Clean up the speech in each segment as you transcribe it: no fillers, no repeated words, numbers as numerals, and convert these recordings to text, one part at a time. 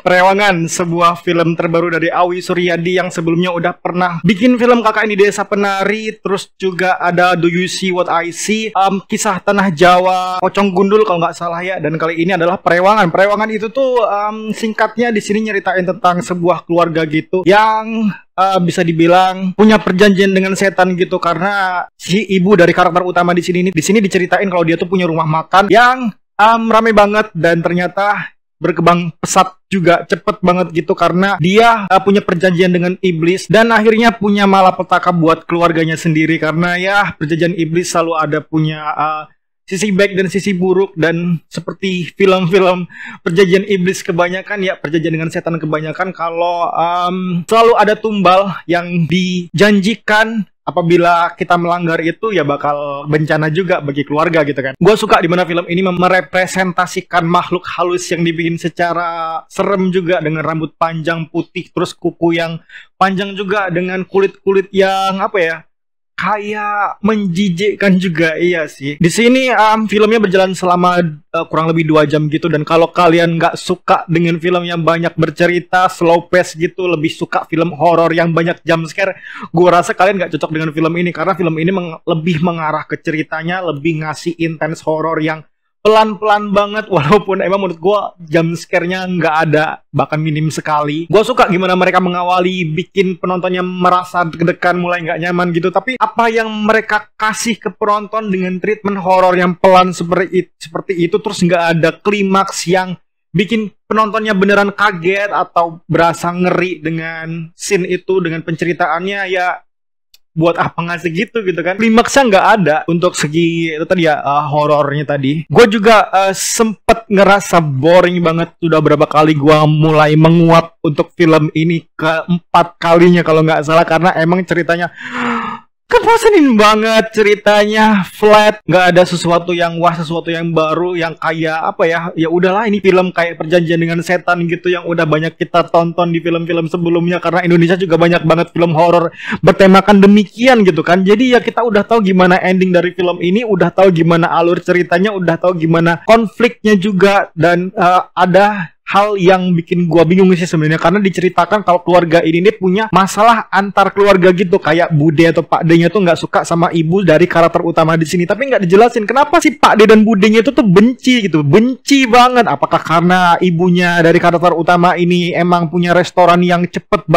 Perewangan, sebuah film terbaru dari Awi Suryadi yang sebelumnya udah pernah bikin film Kakak Ini Desa Penari, terus juga ada Do You See What I See, Kisah Tanah Jawa, Pocong Gundul kalau nggak salah ya, dan kali ini adalah Perewangan. Perewangan itu tuh singkatnya di sini nyeritain tentang sebuah keluarga gitu yang bisa dibilang punya perjanjian dengan setan gitu, karena si ibu dari karakter utama di sini diceritain kalau dia tuh punya rumah makan yang rame banget dan ternyata berkembang pesat juga cepet banget gitu karena dia punya perjanjian dengan iblis dan akhirnya punya malapetaka buat keluarganya sendiri karena ya perjanjian iblis selalu ada punya sisi baik dan sisi buruk, dan seperti film-film perjanjian iblis kebanyakan ya, perjanjian dengan setan kebanyakan kalau selalu ada tumbal yang dijanjikan. Apabila kita melanggar itu ya bakal bencana juga bagi keluarga gitu kan. Gue suka dimana film ini merepresentasikan makhluk halus yang dibikin secara serem juga, dengan rambut panjang putih, terus kuku yang panjang juga, dengan kulit-kulit yang kayak menjijikkan juga. Iya sih. Di sini filmnya berjalan selama kurang lebih 2 jam gitu, dan kalau kalian nggak suka dengan film yang banyak bercerita, slow pace gitu, lebih suka film horor yang banyak jump scare, gue rasa kalian nggak cocok dengan film ini karena film ini lebih mengarah ke ceritanya, lebih ngasih intens horor yang pelan-pelan banget, walaupun emang menurut gue jump scare-nya nggak ada, bahkan minim sekali. Gue suka gimana mereka mengawali bikin penontonnya merasa deg-degan, mulai nggak nyaman gitu, tapi apa yang mereka kasih ke penonton dengan treatment horor yang pelan seperti itu, terus nggak ada klimaks yang bikin penontonnya beneran kaget atau berasa ngeri dengan scene itu, dengan penceritaannya ya. Buat apa ngasih gitu kan. Klimaksnya nggak ada untuk segi itu tadi ya, horornya tadi. Gue juga sempet ngerasa boring banget. Sudah berapa kali gue mulai menguap untuk film ini, keempat kalinya kalau nggak salah, karena emang ceritanya bosenin banget, ceritanya flat, nggak ada sesuatu yang wah, sesuatu yang baru, yang kayak ya udahlah, ini film kayak perjanjian dengan setan gitu yang udah banyak kita tonton di film-film sebelumnya, karena Indonesia juga banyak banget film horor bertemakan demikian gitu kan. Jadi ya kita udah tahu gimana ending dari film ini, udah tahu gimana alur ceritanya, udah tahu gimana konfliknya juga, dan ada hal yang bikin gua bingung sih sebenarnya, karena diceritakan kalau keluarga ini punya masalah antar keluarga gitu, kayak Bude atau Pak D-nya tuh nggak suka sama ibu dari karakter utama di sini, tapi nggak dijelasin kenapa sih Pak D dan Bude-nya itu tuh benci gitu, benci banget. Apakah karena ibunya dari karakter utama ini emang punya restoran yang cepet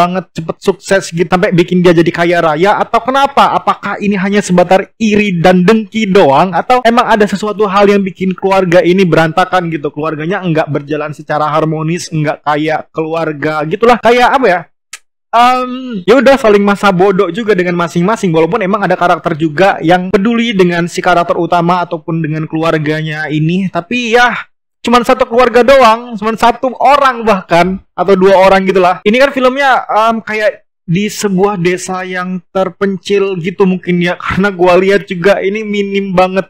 sukses gitu sampai bikin dia jadi kaya raya, atau kenapa? Apakah ini hanya sebatas iri dan dengki doang, atau emang ada sesuatu hal yang bikin keluarga ini berantakan gitu, keluarganya nggak berjalan secara harmonis, enggak kayak keluarga gitulah, kayak ya udah saling masa bodoh juga dengan masing-masing, walaupun emang ada karakter juga yang peduli dengan si karakter utama ataupun dengan keluarganya ini, tapi ya cuman satu keluarga doang, cuman satu orang bahkan atau 2 orang gitulah. Ini kan filmnya kayak di sebuah desa yang terpencil gitu mungkin ya, karena gua lihat juga ini minim banget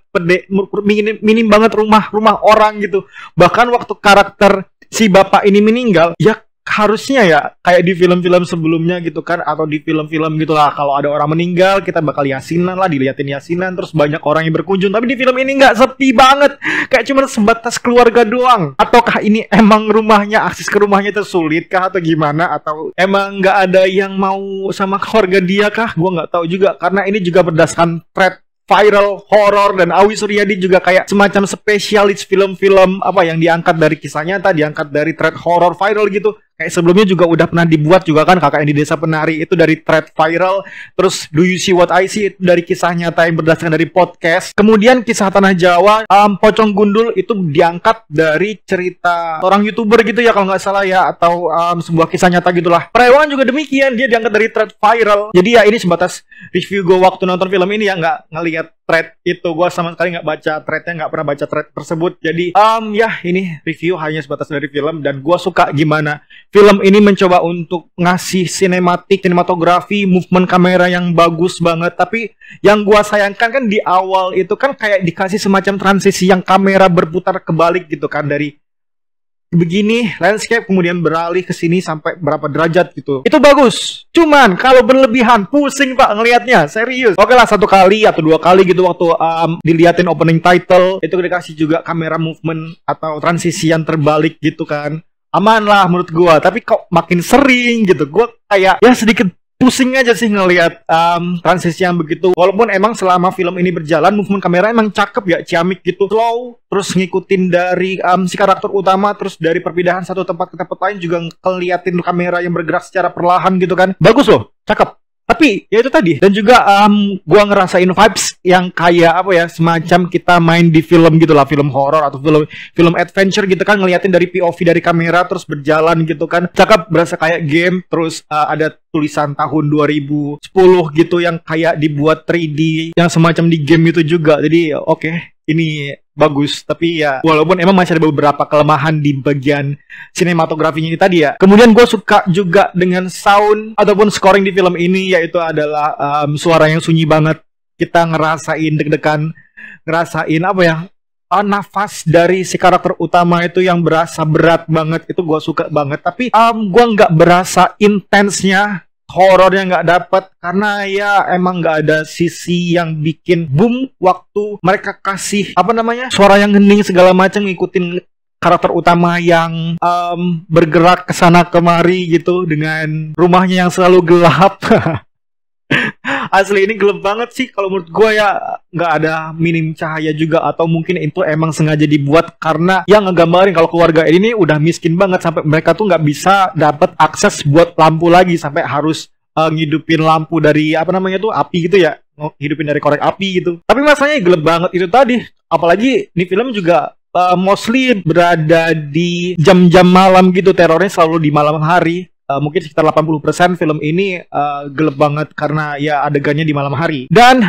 minim banget rumah orang gitu. Bahkan waktu karakter si bapak ini meninggal, ya harusnya ya kayak di film-film sebelumnya gitu kan, atau di film-film gitulah, kalau ada orang meninggal kita bakal yasinan lah, diliatin yasinan, terus banyak orang yang berkunjung. Tapi di film ini nggak, sepi banget, kayak cuma sebatas keluarga doang. Ataukah ini emang rumahnya, akses ke rumahnya itu sulit kah atau gimana, atau emang nggak ada yang mau sama keluarga dia kah? Gue nggak tahu juga, karena ini juga berdasarkan thread viral horror, dan Awi Suryadi juga kayak semacam spesialis film-film yang diangkat dari kisah nyata, diangkat dari thread horror viral gitu. Kayak sebelumnya juga udah pernah dibuat juga kan, Kakak Ini Desa Penari itu dari thread viral, terus Do You See What I See itu dari kisah nyata yang berdasarkan dari podcast. Kemudian Kisah Tanah Jawa, Pocong Gundul itu diangkat dari cerita orang YouTuber gitu ya kalau nggak salah ya, atau sebuah kisah nyata gitulah. Perewangan juga demikian, dia diangkat dari thread viral. Jadi ya ini sebatas review gue waktu nonton film ini ya, nggak ngelihat thread itu, gue sama sekali nggak baca threadnya, nggak pernah baca thread tersebut. Jadi ya ini review hanya sebatas dari film, dan gue suka gimana film ini mencoba untuk ngasih sinematografi, movement kamera yang bagus banget. Tapi yang gua sayangkan kan di awal itu kan kayak dikasih semacam transisi yang kamera berputar kebalik gitu kan, dari begini landscape kemudian beralih ke sini sampai berapa derajat gitu. Itu bagus. Cuman kalau berlebihan pusing Pak ngelihatnya, serius. Oke lah 1 kali atau 2 kali gitu waktu diliatin opening title itu dikasih juga kamera movement atau transisi yang terbalik gitu kan. aman lah menurut gue. Tapi kok makin sering gitu, gue kayak ya sedikit pusing aja sih ngelihat transisi yang begitu. Walaupun emang selama film ini berjalan, movement kamera emang cakep ya, ciamik gitu, slow, terus ngikutin dari si karakter utama, terus dari perpindahan satu tempat ke tempat lain juga ngeliatin kamera yang bergerak secara perlahan gitu kan. Bagus loh, cakep. Tapi ya itu tadi, dan juga gua ngerasain vibes yang kayak apa ya, semacam kita main di film gitu lah, film horor atau film adventure gitu kan, ngeliatin dari POV dari kamera terus berjalan gitu kan. Cakep, berasa kayak game. Terus ada tulisan tahun 2010 gitu yang kayak dibuat 3D yang semacam di game itu juga. Jadi oke, ini bagus. Tapi ya walaupun emang masih ada beberapa kelemahan di bagian sinematografinya ini tadi ya. Kemudian gue suka juga dengan sound ataupun scoring di film ini, yaitu adalah suara yang sunyi banget. Kita ngerasain deg-degan, ngerasain apa ya, nafas dari si karakter utama itu yang berasa berat banget. Itu gue suka banget. Tapi gue nggak berasa intensnya, horornya nggak dapet, karena ya emang nggak ada sisi yang bikin boom waktu mereka kasih apa namanya, suara yang hening segala macam ngikutin karakter utama yang bergerak kesana kemari gitu dengan rumahnya yang selalu gelap. Asli ini gelap banget sih kalau menurut gue ya, nggak ada minim cahaya juga, atau mungkin itu emang sengaja dibuat karena yang ngegambarin kalau keluarga ini udah miskin banget sampai mereka tuh nggak bisa dapat akses buat lampu lagi, sampai harus ngidupin lampu dari apa namanya tuh, api gitu ya, hidupin dari korek api gitu. Tapi masanya gelap banget itu tadi, apalagi ini film juga mostly berada di jam-jam malam gitu, terornya selalu di malam hari. Mungkin sekitar 80% film ini gelap banget karena ya adegannya di malam hari. Dan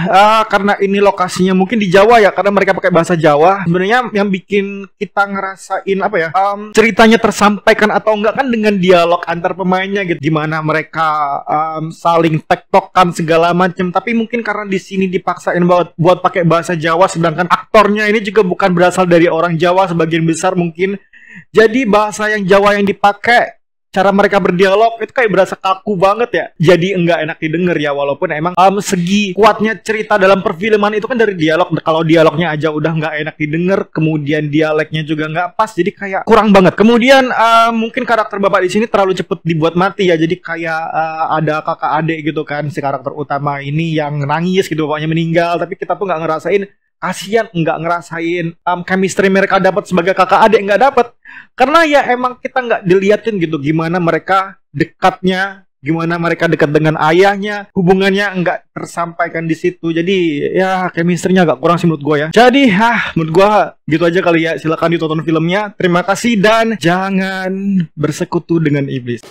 karena ini lokasinya mungkin di Jawa ya, karena mereka pakai bahasa Jawa. Sebenarnya yang bikin kita ngerasain apa ya, ceritanya tersampaikan atau enggak kan dengan dialog antar pemainnya gitu. Gimana mereka saling tektokan segala macam. Tapi mungkin karena di sini dipaksain buat pakai bahasa Jawa, sedangkan aktornya ini juga bukan berasal dari orang Jawa sebagian besar mungkin. Jadi bahasa yang Jawa yang dipakai, cara mereka berdialog itu kayak berasa kaku banget ya. Jadi enggak enak didengar ya, walaupun emang segi kuatnya cerita dalam perfilman itu kan dari dialog. Kalau dialognya aja udah nggak enak didengar, kemudian dialeknya juga nggak pas, jadi kayak kurang banget. Kemudian mungkin karakter bapak di sini terlalu cepet dibuat mati ya, jadi kayak ada kakak adik gitu kan, si karakter utama ini yang nangis gitu, bapaknya meninggal, tapi kita tuh nggak ngerasain kasihan, nggak ngerasain chemistry mereka dapat sebagai kakak adik, nggak dapat. Karena ya emang kita nggak diliatin gitu gimana mereka dekatnya, gimana mereka dekat dengan ayahnya, hubungannya nggak tersampaikan di situ. Jadi ya chemistry-nya agak kurang sih menurut gue ya. Jadi menurut gue gitu aja kali ya. Silakan ditonton filmnya. Terima kasih dan jangan bersekutu dengan iblis.